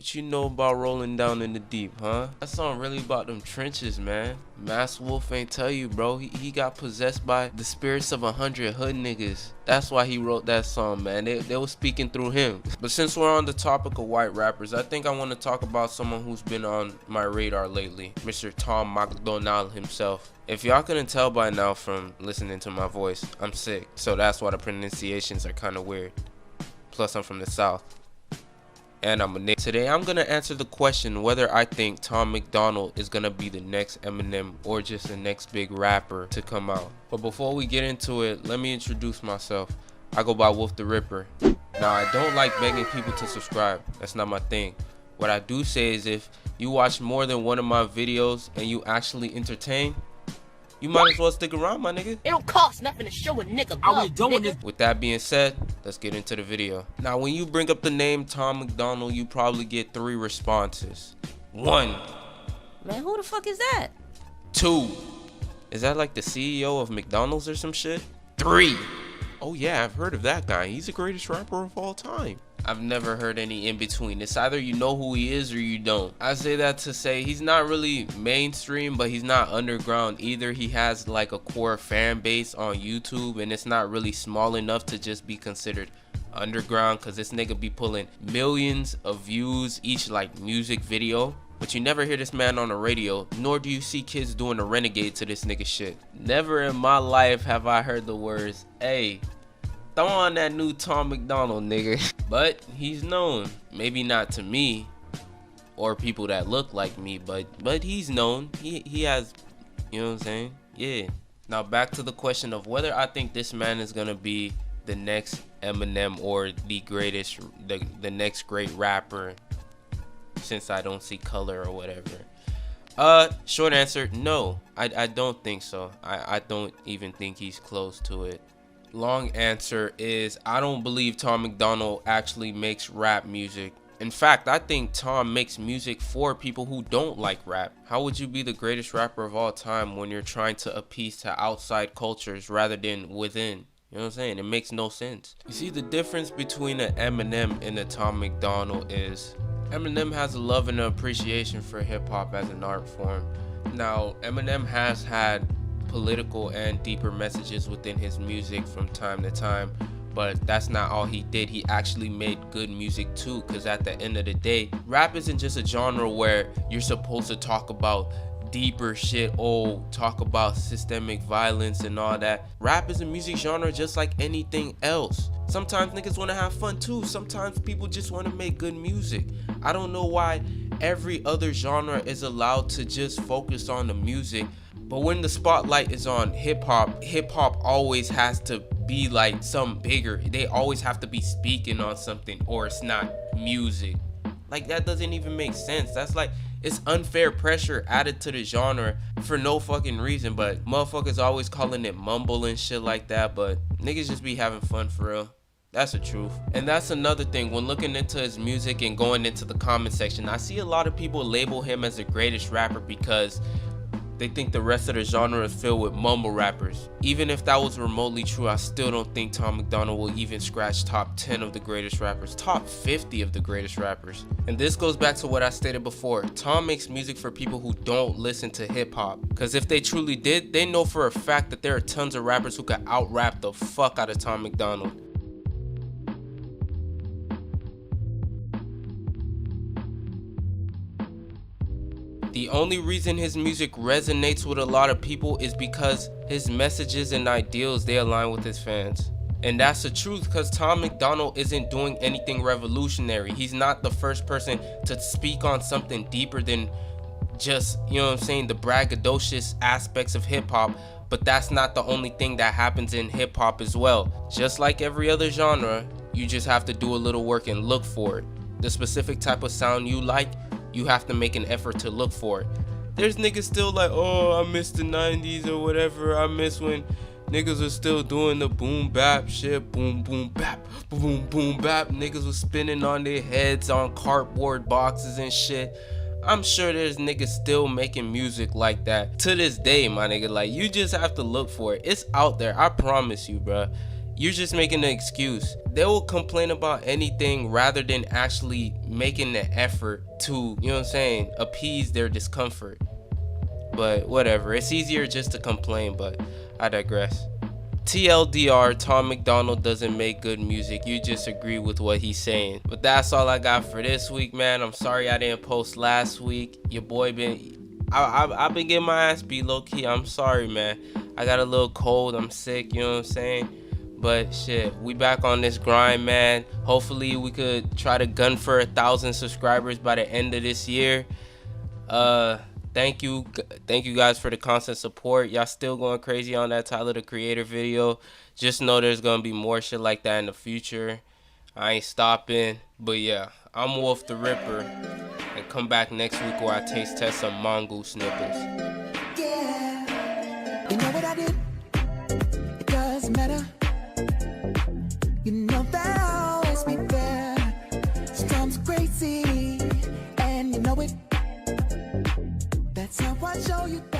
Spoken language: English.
What you know about rolling down in the deep, huh? That song really about them trenches, man. Mass Wolf ain't tell you, bro. He got possessed by the spirits of 100 hood niggas. That's why he wrote that song, man. They was speaking through him. But since we're on the topic of white rappers, I think I want to talk about someone who's been on my radar lately. Mr. Tom Macdonald himself. If y'all couldn't tell by now from listening to my voice, I'm sick. So that's why the pronunciations are kind of weird. Plus, I'm from the South. And I'm a nigga. Today I'm gonna answer the question whether I think Tom Macdonald is gonna be the next Eminem or just the next big rapper to come out. But before we get into it, let me introduce myself. I go by Wolf the Ripper. Now, I don't like begging people to subscribe. That's not my thing. What I do say is if you watch more than one of my videos and you actually entertain, you might as well stick around, my nigga. It don't cost nothing to show a nigga love, nigga. With that being said, let's get into the video. Now, when you bring up the name Tom Macdonald, you probably get 3 responses. 1. Man, who the fuck is that? 2. Is that like the CEO of McDonald's or some shit? 3. Oh yeah, I've heard of that guy. He's the greatest rapper of all time. I've never heard any in between. It's either you know who he is or you don't. I say that to say he's not really mainstream, but he's not underground either. He has like a core fan base on YouTube, and it's not really small enough to just be considered underground, because this nigga be pulling millions of views each like music video. But you never hear this man on the radio, nor do you see kids doing the renegade to this nigga shit. Never in my life have I heard the words, hey, throw on that new Tom Macdonald, nigga. But he's known. Maybe not to me or people that look like me, but he's known. He has, you know what I'm saying? Yeah. Now back to the question of whether I think this man is gonna be the next Eminem or the greatest, the next great rapper, since I don't see color or whatever. Short answer, no. I don't think so. I don't even think he's close to it. Long answer is I don't believe Tom Macdonald actually makes rap music. In fact, I think Tom makes music for people who don't like rap. How would you be the greatest rapper of all time when you're trying to appease to outside cultures rather than within? You know what I'm saying? It makes no sense. You see, the difference between an Eminem and a Tom Macdonald is Eminem has a love and an appreciation for hip-hop as an art form. Now, Eminem has had political and deeper messages within his music from time to time, but that's not all he did. He actually made good music too, because at the end of the day, rap isn't just a genre where you're supposed to talk about deeper shit, talk about systemic violence and all that. Rap is a music genre just like anything else. Sometimes niggas want to have fun too. Sometimes people just want to make good music. I don't know why every other genre is allowed to just focus on the music, but when the spotlight is on hip-hop always has to be like something bigger. They always have to be speaking on something, or it's not music. Like, that doesn't even make sense. That's like, it's unfair pressure added to the genre for no fucking reason, but motherfuckers always calling it mumble and shit like that, but niggas just be having fun for real. That's the truth. And that's another thing. When looking into his music and going into the comment section, I see a lot of people label him as the greatest rapper because they think the rest of the genre is filled with mumble rappers. Even if that was remotely true, I still don't think Tom Macdonald will even scratch top 10 of the greatest rappers, top 50 of the greatest rappers. And this goes back to what I stated before. Tom makes music for people who don't listen to hip hop. Because if they truly did, they know for a fact that there are tons of rappers who could out-rap the fuck out of Tom Macdonald. The only reason his music resonates with a lot of people is because his messages and ideals, they align with his fans. And that's the truth, because Tom Macdonald isn't doing anything revolutionary. He's not the first person to speak on something deeper than just, you know what I'm saying, the braggadocious aspects of hip hop. But that's not the only thing that happens in hip hop as well. Just like every other genre, you just have to do a little work and look for it. The specific type of sound you like, you have to make an effort to look for it. There's niggas still like, oh, I miss the 90s or whatever. I miss when niggas was still doing the boom bap shit. Boom boom bap, boom boom bap. Niggas was spinning on their heads on cardboard boxes and shit. I'm sure there's niggas still making music like that to this day, my nigga. Like, you just have to look for it. It's out there, I promise you, bruh. you're just making an excuse. They will complain about anything rather than actually making the effort to, you know what I'm saying, appease their discomfort. But whatever, it's easier just to complain, but I digress. TLDR, Tom Macdonald doesn't make good music. You just agree with what he's saying. But that's all I got for this week, man. I'm sorry I didn't post last week. Your boy I've been getting my ass beat low-key. I'm sorry, man. I got a little cold. I'm sick, you know what I'm saying? But shit, we back on this grind, man. Hopefully we could try to gun for 1,000 subscribers by the end of this year. Thank you guys for the constant support. Y'all still going crazy on that Tyler the Creator video. Just know there's gonna be more shit like that in the future. I ain't stopping. But yeah, I'm Wolf the Ripper, and come back next week where I taste test some mongoose nipples. Yeah, you know what I did? It doesn't matter. You know that I'll always be there. Storm's crazy, and you know it. That's how I show you that.